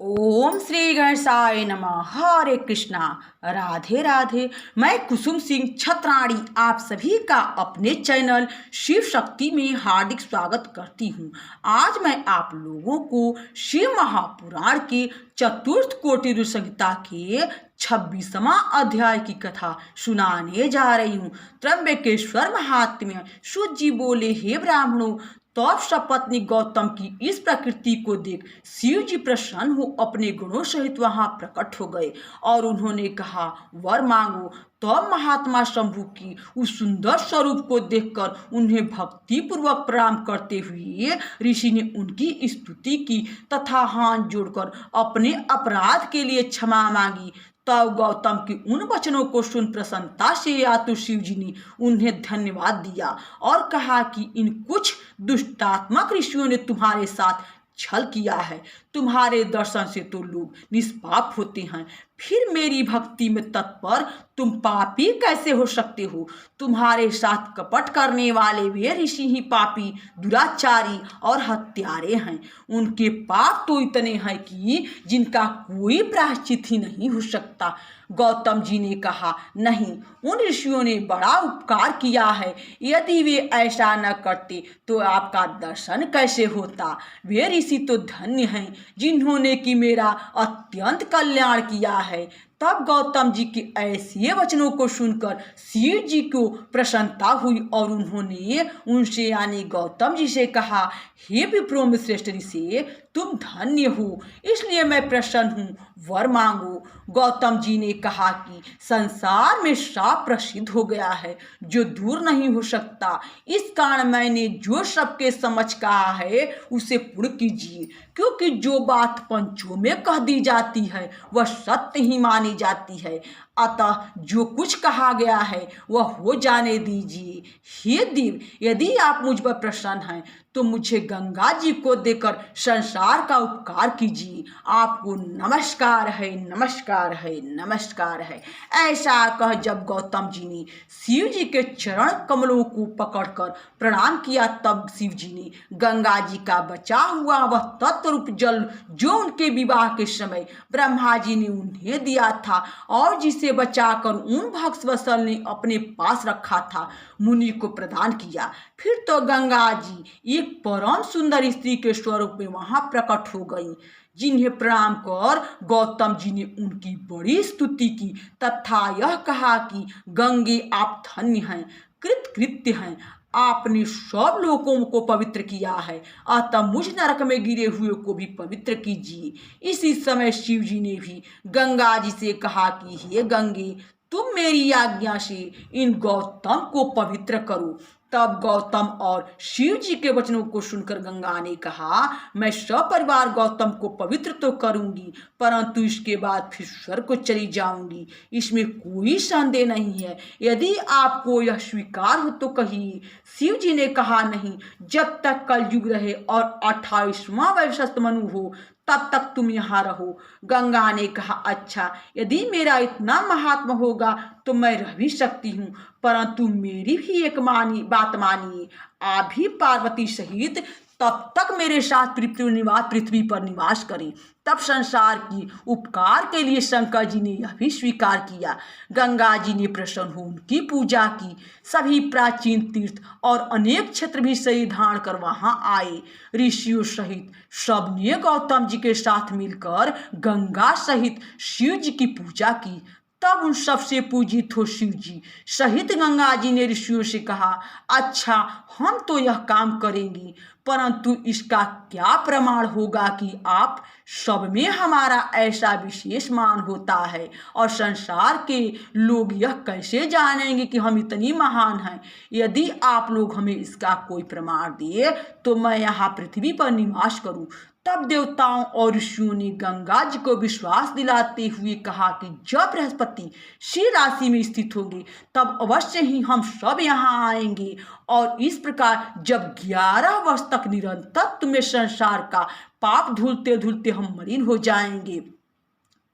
ओम श्री गणेशाय नमः। हरे कृष्णा। राधे राधे। मैं कुसुम सिंह छत्राणी आप सभी का अपने चैनल शिव शक्ति में हार्दिक स्वागत करती हूँ। आज मैं आप लोगों को शिव महापुराण के चतुर्थ कोटि संहिता के 26वां अध्याय की कथा सुनाने जा रही हूँ। त्र्यंबकेश्वर महात्म्य। शुद्ध जी बोले, हे ब्राह्मणों, तब सपत्नी गौतम की इस प्रकृति को देख शिव जी प्रसन्न हो अपने गुणों सहित वहां प्रकट हो गए और उन्होंने कहा, वर मांगो। तब महात्मा शंभु की उस सुंदर स्वरूप को देखकर उन्हें भक्ति पूर्वक प्रणाम करते हुए ऋषि ने उनकी स्तुति की तथा हाथ जोड़कर अपने अपराध के लिए क्षमा मांगी। तब गौतम के उन वचनों को सुन प्रसन्नता से आतुर शिव जी ने उन्हें धन्यवाद दिया और कहा कि इन कुछ दुष्टात्मक ऋषियों ने तुम्हारे साथ छल किया है। तुम्हारे दर्शन से तो लोग निष्पाप होते हैं, फिर मेरी भक्ति में तत्पर तुम पापी कैसे हो सकते हो? तुम्हारे साथ कपट करने वाले वे ऋषि ही पापी, दुराचारी और हत्यारे हैं। उनके पाप तो इतने हैं कि जिनका कोई प्रायश्चित ही नहीं हो सकता। गौतम जी ने कहा, नहीं, उन ऋषियों ने बड़ा उपकार किया है। यदि वे ऐसा न करते तो आपका दर्शन कैसे होता? वे ऋषि तो धन्य हैं जिन्होंने कि मेरा अत्यंत कल्याण किया है। तब गौतम जी के ऐसे वचनों को सुनकर शिव जी को प्रसन्नता हुई और उन्होंने उनसे यानी गौतम जी से कहा, हे विप्रो में श्रेष्ठ ऋषि, तुम धन्य हो, इसलिए मैं प्रसन्न हूँ, वर मांगो। गौतम जी ने कहा कि संसार में श्राप प्रसिद्ध हो गया है जो दूर नहीं हो सकता। इस कारण मैंने जो सबके समझ कहा है उसे पूर्ण कीजिए, क्योंकि जो बात पंचों में कह दी जाती है वह सत्य ही मानी जाती है। अतः जो कुछ कहा गया है वह हो जाने दीजिए। हे देव, यदि आप मुझ पर प्रसन्न हैं तो मुझे गंगा जी को देकर संसार का उपकार कीजिए। आपको नमस्कार है, नमस्कार है, नमस्कार है। ऐसा कह जब गौतम जी ने शिव जी के चरण कमलों को पकड़कर प्रणाम किया, तब शिव जी ने गंगा जी का बचा हुआ वह तत्वरूप जल जो उनके विवाह के समय ब्रह्मा जी ने उन्हें दिया था और जिसे बचाकर उन भक्तवत्सल ने अपने पास रखा था, मुनि को प्रदान किया। फिर तो गंगा जी एक परम सुंदर स्त्री के स्वरूप में वहां प्रकट हो गई, जिन्हें प्रणाम कर गौतम जी ने उनकी बड़ी स्तुति की तथा यह कहा कि गंगे, आप धन्य हैं, कृतकृत्य हैं, आपने सब लोगों को पवित्र किया है, अतः मुझ नरक में गिरे हुए को भी पवित्र कीजिए। इसी समय शिव जी ने भी गंगा जी से कहा कि हे गंगे, तुम मेरी आज्ञा से इन गौतम को पवित्र करो। तब गौतम और शिव जी के वचनों को सुनकर गंगा ने कहा, मैं सपरिवार गौतम को पवित्र तो करूंगी, परंतु इसके बाद फिर स्वर्ग को चली जाऊंगी, इसमें कोई संदेह नहीं है। यदि आपको यह स्वीकार हो तो कहिए। शिव जी ने कहा, नहीं, जब तक कलयुग रहे और 28वां वैवस्वत मनु हो तब तक तुम यहाँ रहो। गंगा ने कहा, अच्छा, यदि मेरा इतना महात्मा होगा तो मैं रह भी सकती हूँ, परंतु मेरी भी एक बात मानिए। आप भी पार्वती सहित तब तक मेरे साथ पृथ्वी पर निवास करें। तब संसार की उपकार के लिए शंकर जी ने यह भी स्वीकार किया। गंगा जी ने प्रसन्न हो उनकी पूजा की। सभी प्राचीन तीर्थ और अनेक क्षेत्र भी शरीर धारण कर वहां आए। ऋषियों सहित सबने गौतम जी के साथ मिलकर गंगा सहित शिव जी की पूजा की। तब उन सबसे पूजित हो शिव जी सहित गंगा जी ने ऋषियों से कहा, अच्छा, हम तो यह काम करेंगे, परंतु इसका क्या प्रमाण होगा कि आप सब में हमारा ऐसा विशेष मान होता है और संसार के लोग यह कैसे जानेंगे कि हम इतनी महान हैं? यदि आप लोग हमें इसका कोई प्रमाण दिए तो मैं यहाँ पृथ्वी पर निवास करूं। तब देवताओं और ऋषियों ने गंगा जी को विश्वास दिलाते हुए कहा कि जब बृहस्पति सिंह राशि में स्थित होंगे तब अवश्य ही हम सब यहाँ आएंगे, और इस प्रकार जब 11 वर्ष तक निरंतर तुम्हें संसार का पाप धुलते धुलते हम मलिन हो जाएंगे,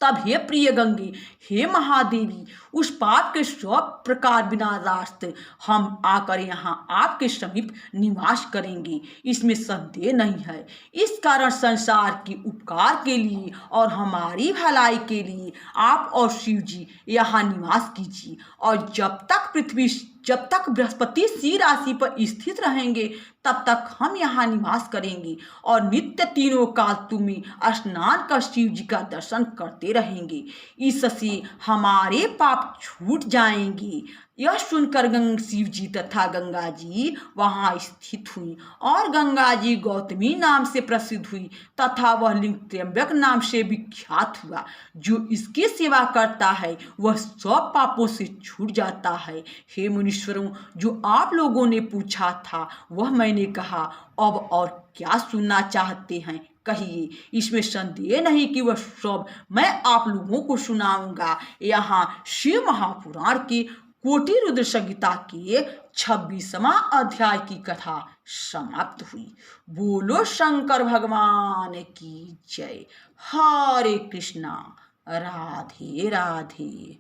तब हे प्रिय गंगे, हे महादेवी, उस पाप के सब प्रकार विनाशार्थ हम आकर यहाँ आपके समीप निवास करेंगे, इसमें संदेह नहीं है। इस कारण संसार के उपकार के लिए और हमारी भलाई के लिए आप और शिव जी यहाँ निवास कीजिए। और जब तक बृहस्पति सिंह राशि पर स्थित रहेंगे तब तक हम यहाँ निवास करेंगे और नित्य तीनों काल तुम्हें स्नान कर शिव जी का दर्शन करते रहेंगे। इससे हमारे पाप छूट जाएंगे। यह सुनकर शिव जी तथा गंगा जी वहाँ स्थित हुई और गंगा जी गौतमी नाम से प्रसिद्ध हुई तथा वह लिंग त्र्यंबक नाम से विख्यात हुआ। जो इसकी सेवा करता है वह सब पापों से छूट जाता है। हे मुनीश्वरों, जो आप लोगों ने पूछा था वह मैंने कहा। अब और क्या सुनना चाहते हैं कहिए। इसमें संदेह नहीं कि वह सब मैं आप लोगों को सुनाऊंगा। यहाँ शिव महापुराण के कोटि रुद्र संहिता के 26वां अध्याय की कथा समाप्त हुई। बोलो शंकर भगवान की जय। हरे कृष्णा। राधे राधे।